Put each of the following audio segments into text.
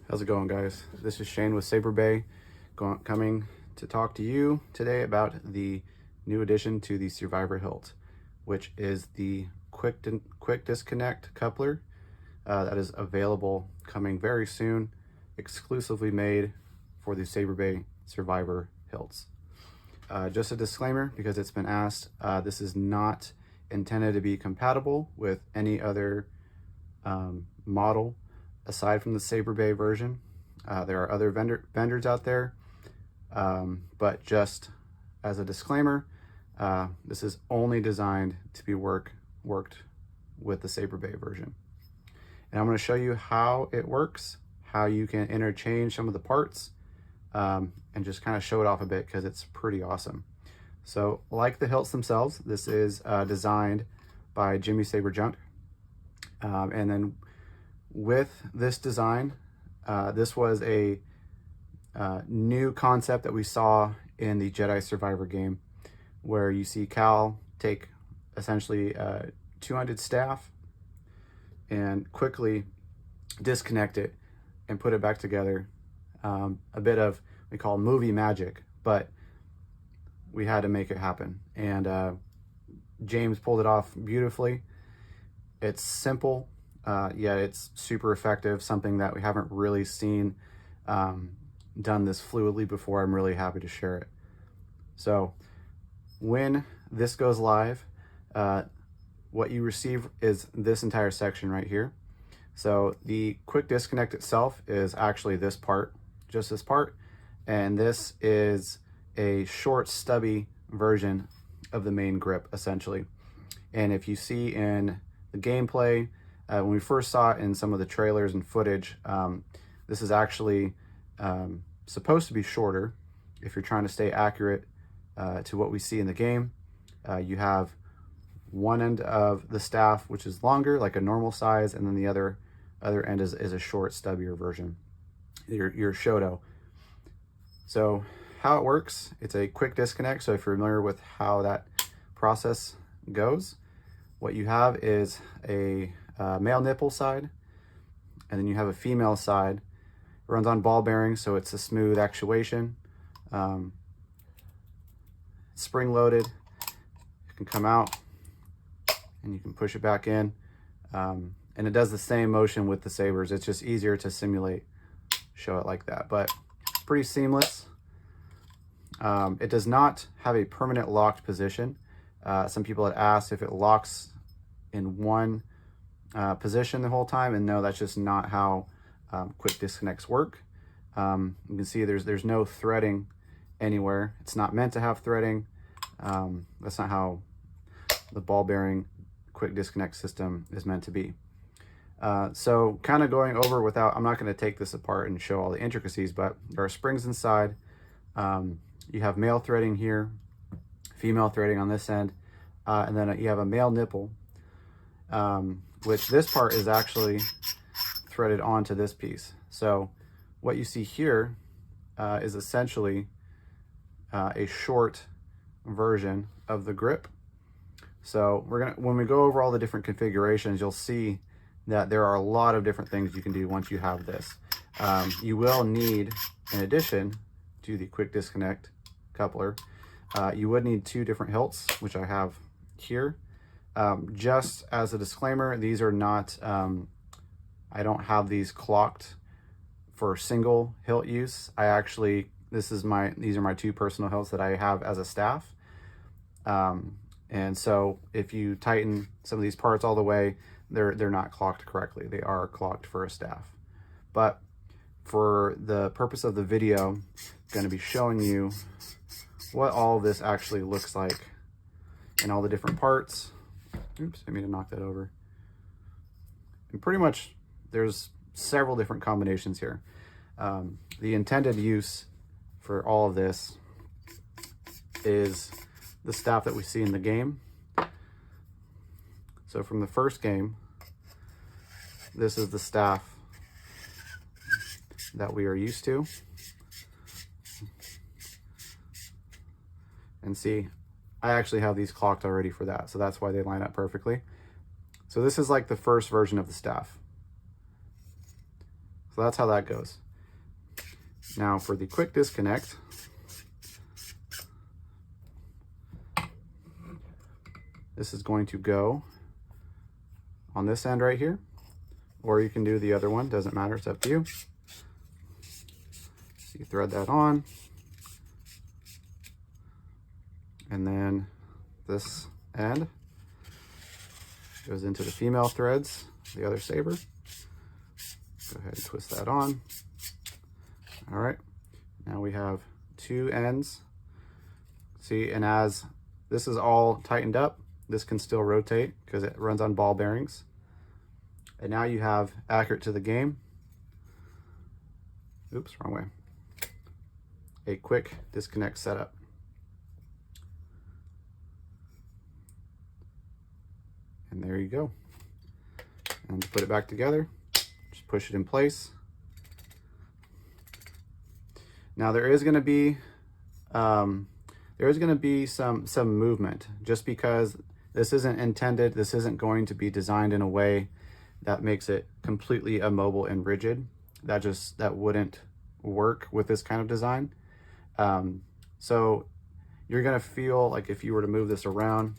How's it going, guys? This is Shane with Saberbay, coming to talk to you today about the new addition to the Survivor hilt, which is the quick disconnect coupler that is available coming very soon, exclusively made for the Saberbay Survivor hilts. Just a disclaimer, because it's been asked, this is not intended to be compatible with any other model aside from the Saberbay version. There are other vendors out there, but just as a disclaimer, this is only designed to be worked with the Saberbay version. And I'm going to show you how it works, how you can interchange some of the parts, and just kind of show it off a bit because it's pretty awesome. So like the hilts themselves, this is designed by Saber Junk. And then with this design, this was a new concept that we saw in the Jedi Survivor game, where you see Cal take essentially 200 staff and quickly disconnect it and put it back together. A bit of, we call movie magic, but we had to make it happen. And James pulled it off beautifully. It's simple, yet it's super effective, something that we haven't really seen done this fluidly before. I'm really happy to share it. So when this goes live, what you receive is this entire section right here. So the quick disconnect itself is actually this part, just this part, and this is a short stubby version of the main grip essentially. And if you see in the gameplay, when we first saw it in some of the trailers and footage, this is actually supposed to be shorter if you're trying to stay accurate to what we see in the game. You have one end of the staff which is longer, like a normal size, and then the other end is a short, stubbier version, your Shoto. So how it works, it's a quick disconnect. So if you're familiar with how that process goes, what you have is a male nipple side, and then you have a female side. It runs on ball bearings, so it's a smooth actuation. Spring loaded. It can come out and you can push it back in, and it does the same motion with the sabers. It's just easier to simulate, show it like that, but it's pretty seamless. It does not have a permanent locked position. Some people had asked if it locks in one position the whole time, and no, that's just not how quick disconnects work. You can see there's no threading anywhere. It's not meant to have threading. That's not how the ball bearing quick disconnect system is meant to be. So kind of going over without, I'm not going to take this apart and show all the intricacies, but there are springs inside. You have male threading here, female threading on this end, and then you have a male nipple, which this part is actually threaded onto this piece. So what you see here is essentially a short version of the grip. So when we go over all the different configurations, you'll see that there are a lot of different things you can do once you have this. You will need, in addition to the quick disconnect coupler, you would need two different hilts, which I have here. Just as a disclaimer, these are not, I don't have these clocked for single hilt use. These are my two personal hilts that I have as a staff. And so if you tighten some of these parts all the way, they're not clocked correctly. They are clocked for a staff. But for the purpose of the video, I'm going to be showing you what all of this actually looks like and all the different parts. Oops, I mean to knock that over. And pretty much there's several different combinations here. The intended use for all of this is the staff that we see in the game. So from the first game, this is the staff that we are used to. And see, I actually have these clocked already for that, so that's why they line up perfectly. So this is like the first version of the staff. So that's how that goes. Now for the quick disconnect, this is going to go on this end right here, or you can do the other one, doesn't matter, it's up to you. So you thread that on, and then this end goes into the female threads, the other saber. Go ahead and twist that on. All right, now we have two ends. See, and as this is all tightened up, this can still rotate because it runs on ball bearings. And now you have, accurate to the game, oops, wrong way, a quick disconnect setup. And there you go. And to put it back together, just push it in place. Now there is going to be some movement, just because this isn't intended, this isn't going to be designed in a way that makes it completely immobile and rigid. That wouldn't work with this kind of design. So you're going to feel like if you were to move this around,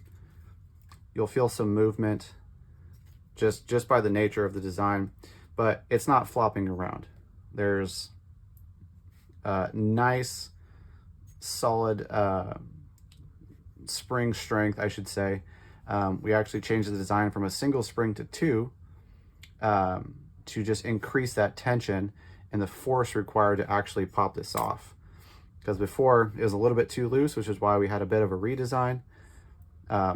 you'll feel some movement just by the nature of the design, but it's not flopping around. There's nice solid spring strength, I should say. We actually changed the design from a single spring to two to just increase that tension and the force required to actually pop this off. Because before it was a little bit too loose, which is why we had a bit of a redesign,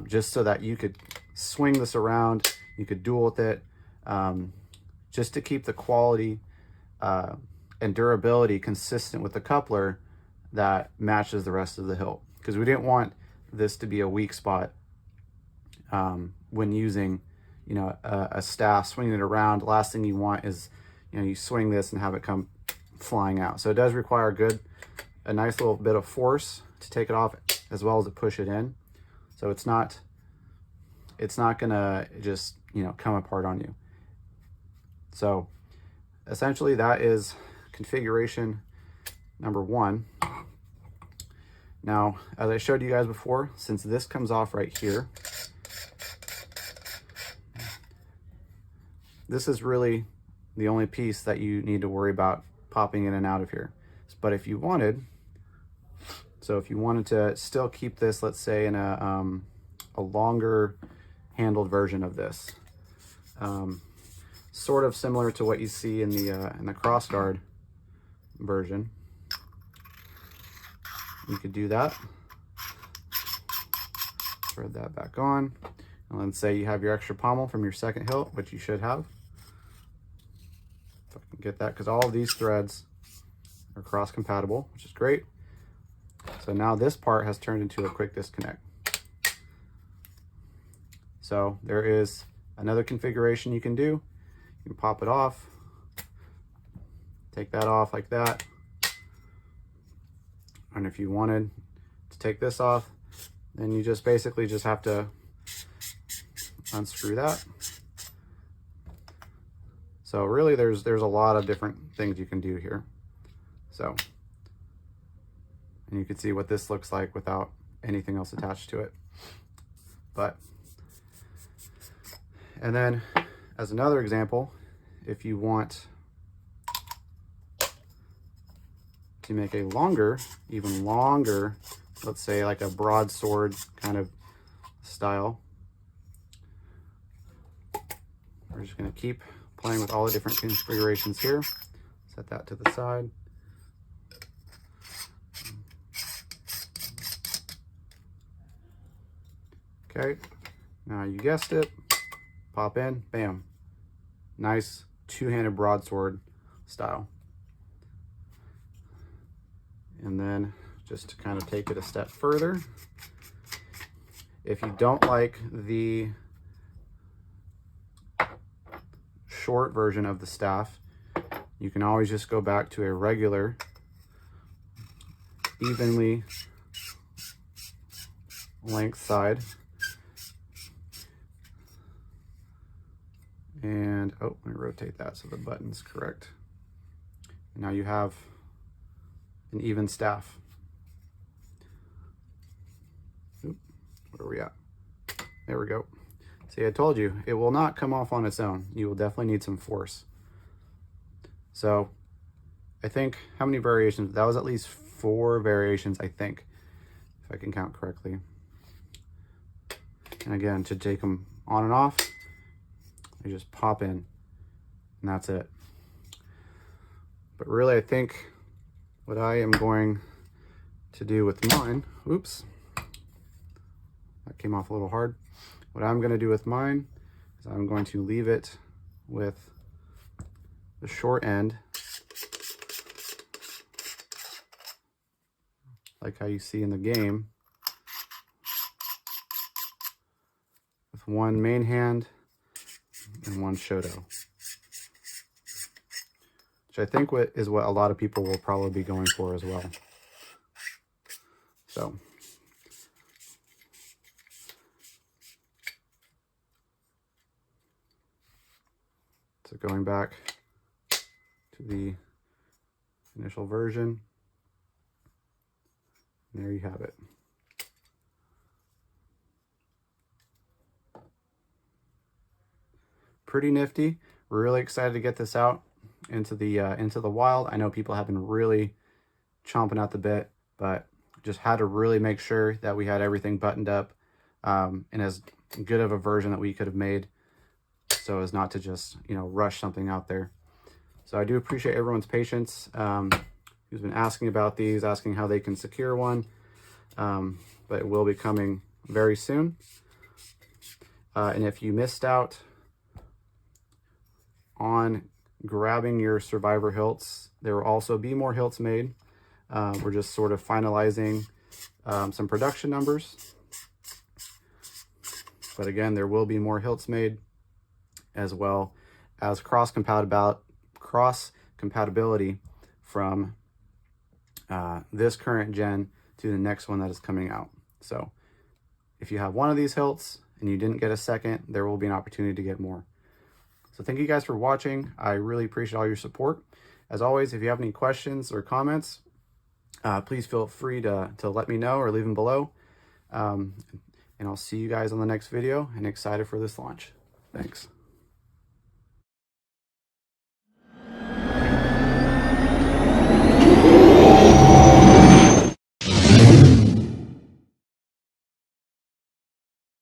just so that you could swing this around, you could duel with it, just to keep the quality and durability consistent with the coupler that matches the rest of the hilt. Because we didn't want this to be a weak spot when using, you know, a staff, swinging it around. The last thing you want is, you know, you swing this and have it come flying out. So it does require a nice little bit of force to take it off, as well as to push it in. So it's not gonna just, you know, come apart on you. So essentially that is configuration number one. Now, as I showed you guys before, since this comes off right here, this is really the only piece that you need to worry about popping in and out of here. But if you wanted, if you wanted to still keep this, let's say in a longer handled version of this, sort of similar to what you see in the crossguard version, you could do that. Thread that back on, and let's say you have your extra pommel from your second hilt, which you should have. If I can get that, because all of these threads are cross compatible, which is great. So now this part has turned into a quick disconnect. So there is another configuration you can do. You can pop it off, take that off like that. And if you wanted to take this off, then you just basically just have to unscrew that. So really there's a lot of different things you can do here. So, and you can see what this looks like without anything else attached to it. But, and then as another example, if you want to make a longer, even longer, let's say like a broadsword kind of style, we're just going to keep playing with all the different configurations here. Set that to the side. Okay, now you guessed it, pop in, bam. Nice two-handed broadsword style. And then just to kind of take it a step further, if you don't like the short version of the staff, you can always just go back to a regular, evenly length side. And, oh, let me rotate that so the button's correct. Now you have an even staff. Oop, where are we at? There we go. See, I told you, it will not come off on its own. You will definitely need some force. So I think, how many variations? That was at least 4 variations, I think, if I can count correctly. And again, to take them on and off, you just pop in, and that's it. But really, I think what I am going to do with mine, oops, that came off a little hard. What I'm going to do with mine is I'm going to leave it with the short end, like how you see in the game, with one main hand and one shoto, which I think is what a lot of people will probably be going for as well. So going back to the initial version, there you have it. Pretty nifty. We're really excited to get this out into the wild. I know people have been really chomping at the bit, but just had to really make sure that we had everything buttoned up in as good of a version that we could have made, so as not to just, you know, rush something out there. So I do appreciate everyone's patience who's been asking about these, asking how they can secure one, but it will be coming very soon. And if you missed out on grabbing your Survivor hilts, there will also be more hilts made. We're just sort of finalizing some production numbers, but again, there will be more hilts made, as well as cross compatibility from this current gen to the next one that is coming out. So if you have one of these hilts and you didn't get a second, there will be an opportunity to get more. So thank you guys for watching. I really appreciate all your support. As always, if you have any questions or comments, please feel free to let me know or leave them below. And I'll see you guys on the next video, and excited for this launch. Thanks.